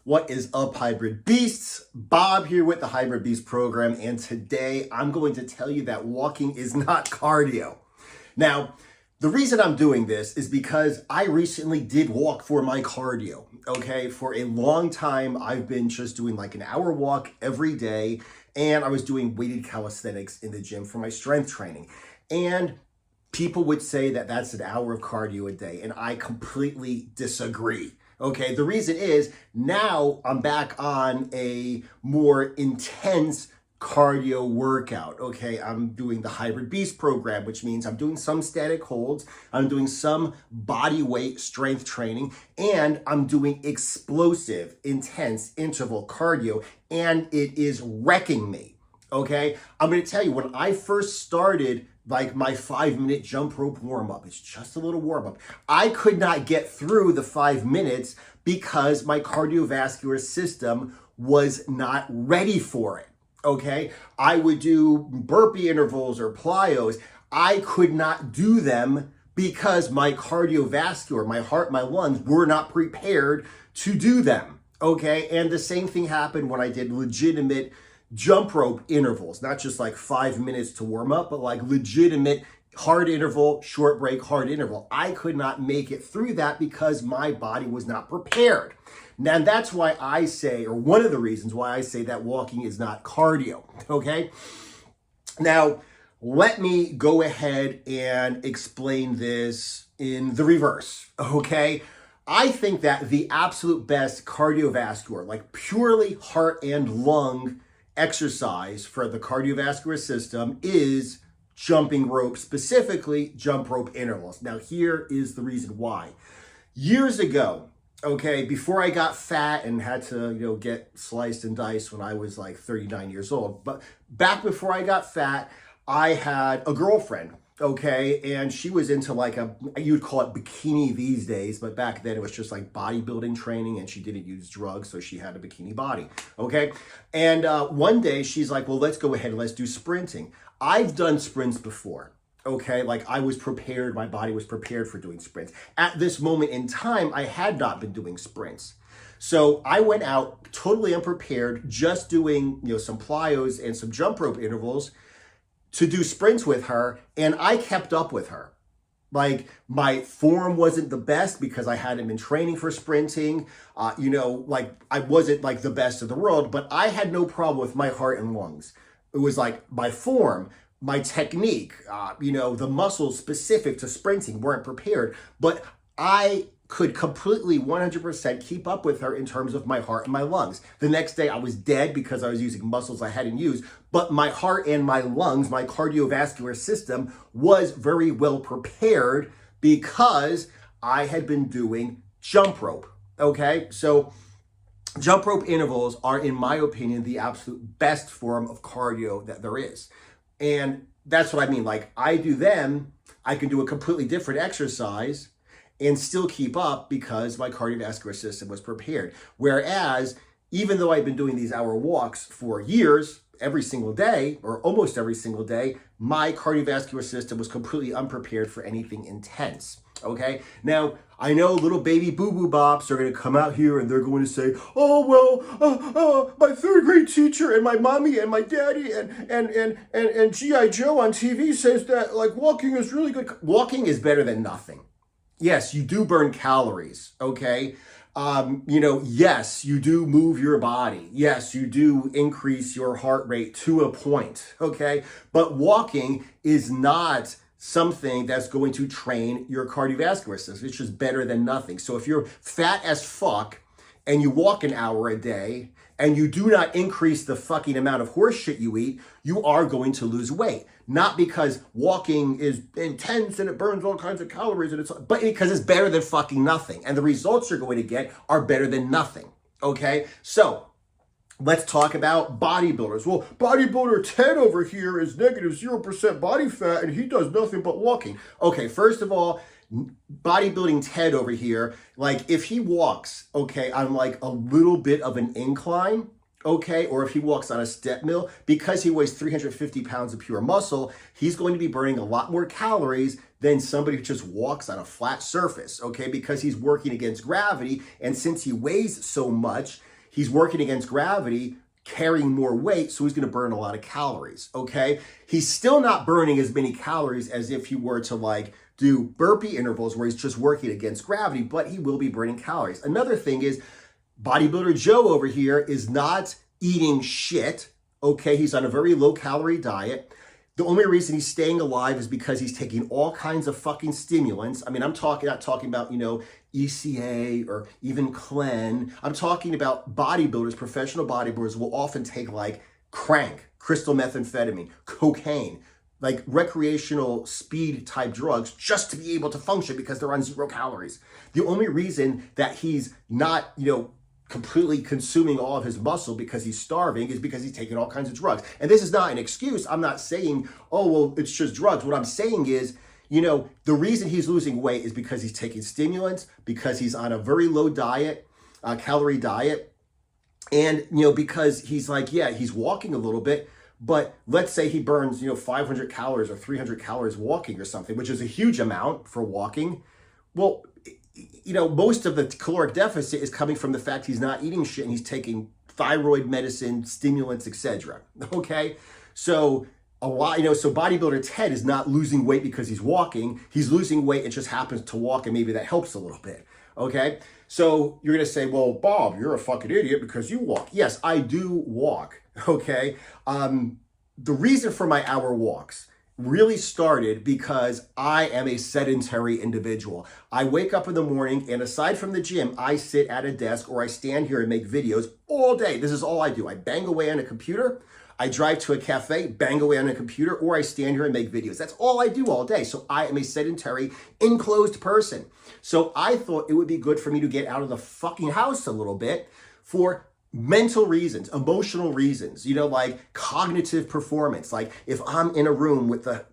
What is up, Hybrid Beasts? Bob here with the Hybrid Beast program, and today I'm going to tell you that walking is not cardio. Now, the reason I'm doing this is because I recently did walk for my cardio, okay? For a long time, I've been just doing like an hour walk every day, and I was doing weighted calisthenics in the gym for my strength training. And people would say that that's an hour of cardio a day, and I completely disagree. Okay, the reason is now I'm back on a more intense cardio workout. Okay, I'm doing the Hybrid Beast program, which means I'm doing some static holds, I'm doing some body weight strength training, and I'm doing explosive, intense interval cardio, and it is wrecking me. Okay, I'm going to tell you, when I first started like my 5-minute jump rope warm up, it's just a little warm up, I could not get through the 5 minutes because my cardiovascular system was not ready for it. Okay, I would do burpee intervals or plyos. I could not do them because my cardiovascular, my heart, my lungs were not prepared to do them. Okay, and the same thing happened when I did legitimate jump rope intervals, not just like 5 minutes to warm up, but like legitimate hard interval, short break, hard interval. I could not make it through that because my body was not prepared. Now, that's why I say, or one of the reasons why I say that walking is not cardio, okay? Now, let me go ahead and explain this in the reverse, okay? I think that the absolute best cardiovascular, like purely heart and lung exercise for the cardiovascular system is jumping rope, specifically jump rope intervals. Now, here is the reason why. Years ago, okay, before I got fat and had to, get sliced and diced when I was like 39 years old, but back before I got fat, I had a girlfriend, okay, and she was into like you'd call it bikini these days, but back then it was just like bodybuilding training, and she didn't use drugs, so she had a bikini body, okay? And one day she's like, well, let's go ahead and let's do sprinting. I've done sprints before, okay? Like I was prepared, my body was prepared for doing sprints. At this moment in time, I had not been doing sprints. So I went out totally unprepared, just doing, some plyos and some jump rope intervals to do sprints with her, and I kept up with her. Like my form wasn't the best because I hadn't been training for sprinting. Like I wasn't like the best of the world, but I had no problem with my heart and lungs. It was like my form, my technique, the muscles specific to sprinting weren't prepared, but I could completely 100% keep up with her in terms of my heart and my lungs. The next day I was dead because I was using muscles I hadn't used, but my heart and my lungs, my cardiovascular system was very well prepared because I had been doing jump rope, okay? So jump rope intervals are, in my opinion, the absolute best form of cardio that there is. And that's what I mean. Like I do them, I can do a completely different exercise and still keep up because my cardiovascular system was prepared. Whereas, even though I've been doing these hour walks for years, every single day, or almost every single day, my cardiovascular system was completely unprepared for anything intense, okay? Now, I know little baby boo-boo bops are gonna come out here and they're going to say, oh, well, my third grade teacher and my mommy and my daddy and G.I. Joe on TV says that like walking is really good. Walking is better than nothing. Yes, you do burn calories, okay? Yes, you do move your body. Yes, you do increase your heart rate to a point, okay? But walking is not something that's going to train your cardiovascular system. It's just better than nothing. So if you're fat as fuck and you walk an hour a day and you do not increase the fucking amount of horse shit you eat, you are going to lose weight. Not because walking is intense and it burns all kinds of calories, but because it's better than fucking nothing. And the results you're going to get are better than nothing, okay? So let's talk about bodybuilders. Well, bodybuilder Ted over here is negative 0% body fat and he does nothing but walking. Okay, first of all, bodybuilding Ted over here, like if he walks, okay, on like a little bit of an incline, okay, or if he walks on a step mill, because he weighs 350 pounds of pure muscle, he's going to be burning a lot more calories than somebody who just walks on a flat surface, okay, because he's working against gravity, and since he weighs so much, he's working against gravity, carrying more weight, so he's going to burn a lot of calories, okay? He's still not burning as many calories as if he were to like do burpee intervals where he's just working against gravity, but he will be burning calories. Another thing is bodybuilder Joe over here is not eating shit, okay? He's on a very low calorie diet. The only reason he's staying alive is because he's taking all kinds of fucking stimulants. I mean, not talking about, ECA or even Clen. I'm talking about bodybuilders, professional bodybuilders will often take like crank, crystal methamphetamine, cocaine, like recreational speed type drugs just to be able to function because they're on 0 calories. The only reason that he's not, completely consuming all of his muscle because he's starving is because he's taking all kinds of drugs. And this is not an excuse. I'm not saying, oh, well, it's just drugs. What I'm saying is, the reason he's losing weight is because he's taking stimulants, because he's on a very low diet, calorie diet. And, because he's like, yeah, he's walking a little bit, but let's say he burns, 500 calories or 300 calories walking or something, which is a huge amount for walking. Well, most of the caloric deficit is coming from the fact he's not eating shit and he's taking thyroid medicine, stimulants, etc. Okay? So so bodybuilder Ted is not losing weight because he's walking. He's losing weight. It just happens to walk, and maybe that helps a little bit. Okay? So you're going to say, well, Bob, you're a fucking idiot because you walk. Yes, I do walk. Okay? The reason for my hour walks really started because I am a sedentary individual. I wake up in the morning, and aside from the gym, I sit at a desk or I stand here and make videos all day. This is all I do. I bang away on a computer. I drive to a cafe, bang away on a computer, or I stand here and make videos. That's all I do all day. So I am a sedentary, enclosed person. So I thought it would be good for me to get out of the fucking house a little bit for mental reasons, emotional reasons, like cognitive performance. Like if I'm in a room with the,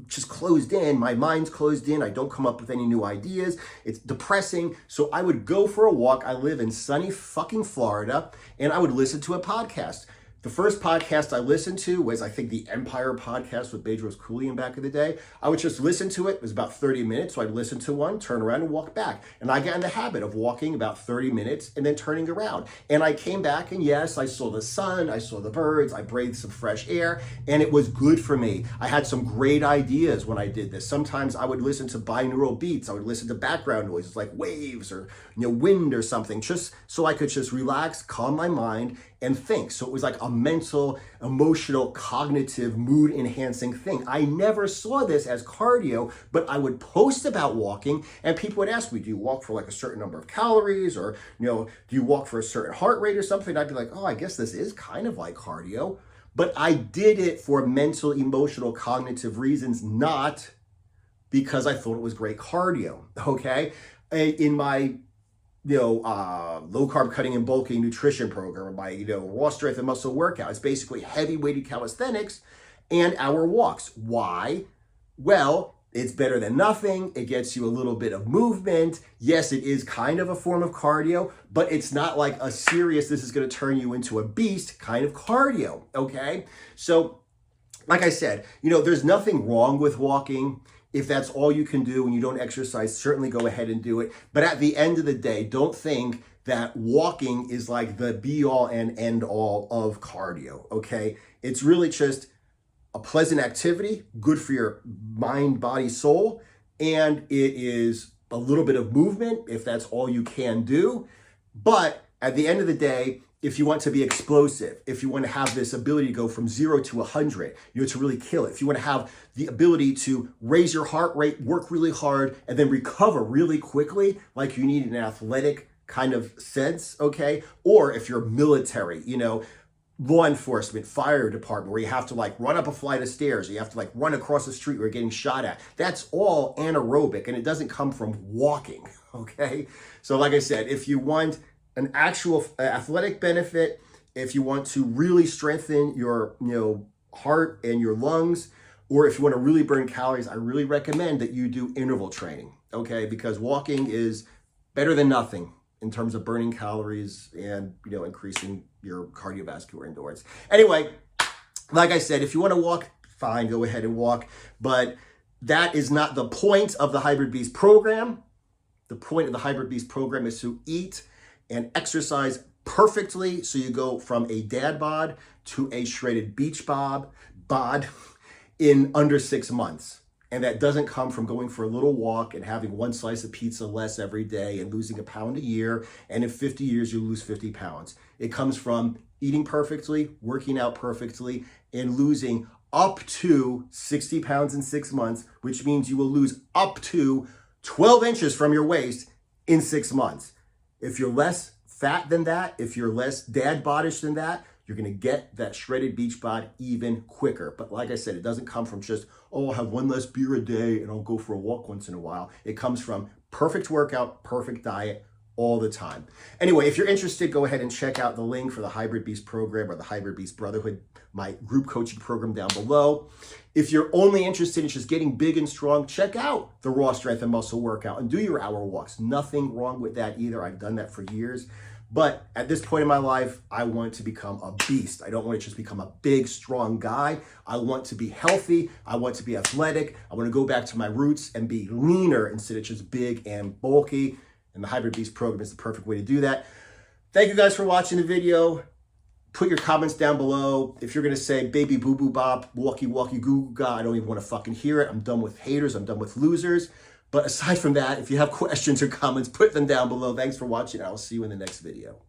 just closed in, my mind's closed in, I don't come up with any new ideas, it's depressing. So I would go for a walk. I live in sunny fucking Florida, and I would listen to a podcast. The first podcast I listened to was, I think, the Empire podcast with Bedros Keuilian back in the day. I would just listen to it. It was about 30 minutes. So I'd listen to one, turn around and walk back. And I got in the habit of walking about 30 minutes and then turning around. And I came back, and yes, I saw the sun, I saw the birds, I breathed some fresh air, and it was good for me. I had some great ideas when I did this. Sometimes I would listen to binaural beats. I would listen to background noises like waves or wind or something, just so I could just relax, calm my mind, and think. So it was like a mental, emotional, cognitive, mood enhancing thing. I never saw this as cardio, but I would post about walking, and people would ask me, do you walk for like a certain number of calories, or do you walk for a certain heart rate or something? I'd be like, oh, I guess this is kind of like cardio. But I did it for mental, emotional, cognitive reasons, not because I thought it was great cardio. Okay? In my low carb cutting and bulking nutrition program, my raw strength and muscle workout, it's basically heavy weighted calisthenics and hour walks. Why? Well, it's better than nothing. It gets you a little bit of movement. Yes, it is kind of a form of cardio, but it's not like a serious, this is going to turn you into a beast kind of cardio. Okay? So like I said, there's nothing wrong with walking. If that's all you can do and you don't exercise, certainly go ahead and do it. But at the end of the day, don't think that walking is like the be all and end all of cardio, okay? It's really just a pleasant activity, good for your mind, body, soul, and it is a little bit of movement if that's all you can do. But at the end of the day, if you want to be explosive, if you want to have this ability to go from 0 to 100, to really kill it, if you want to have the ability to raise your heart rate, work really hard, and then recover really quickly, like you need an athletic kind of sense, okay? Or if you're military, law enforcement, fire department, where you have to like run up a flight of stairs, or you have to like run across the street where you're getting shot at. That's all anaerobic, and it doesn't come from walking, okay? So like I said, if you want an actual athletic benefit, if you want to really strengthen your heart and your lungs, or if you want to really burn calories, I really recommend that you do interval training, okay? Because walking is better than nothing in terms of burning calories and increasing your cardiovascular endurance. Anyway, like I said, if you want to walk, fine, go ahead and walk, but that is not the point of the Hybrid Beast program. The point of the Hybrid Beast program is to eat and exercise perfectly. So you go from a dad bod to a shredded beach bod in under 6 months. And that doesn't come from going for a little walk and having one slice of pizza less every day and losing a pound a year. And in 50 years, you lose 50 pounds. It comes from eating perfectly, working out perfectly, and losing up to 60 pounds in 6 months, which means you will lose up to 12 inches from your waist in 6 months. If you're less fat than that, if you're less dad bodish than that, you're gonna get that shredded beach bod even quicker. But like I said, it doesn't come from just, oh, I'll have one less beer a day and I'll go for a walk once in a while. It comes from perfect workout, perfect diet, all the time. Anyway, if you're interested, go ahead and check out the link for the Hybrid Beast program or the Hybrid Beast Brotherhood, my group coaching program down below. If you're only interested in just getting big and strong, check out the Raw Strength and Muscle workout and do your hour walks. Nothing wrong with that either. I've done that for years. But at this point in my life, I want to become a beast. I don't want to just become a big, strong guy. I want to be healthy. I want to be athletic. I want to go back to my roots and be leaner instead of just big and bulky. And the Hybrid Beast program is the perfect way to do that. Thank you guys for watching the video. Put your comments down below. If you're going to say baby boo boo bop, walkie walkie goo goo ga, I don't even want to fucking hear it. I'm done with haters. I'm done with losers. But aside from that, if you have questions or comments, put them down below. Thanks for watching. I'll see you in the next video.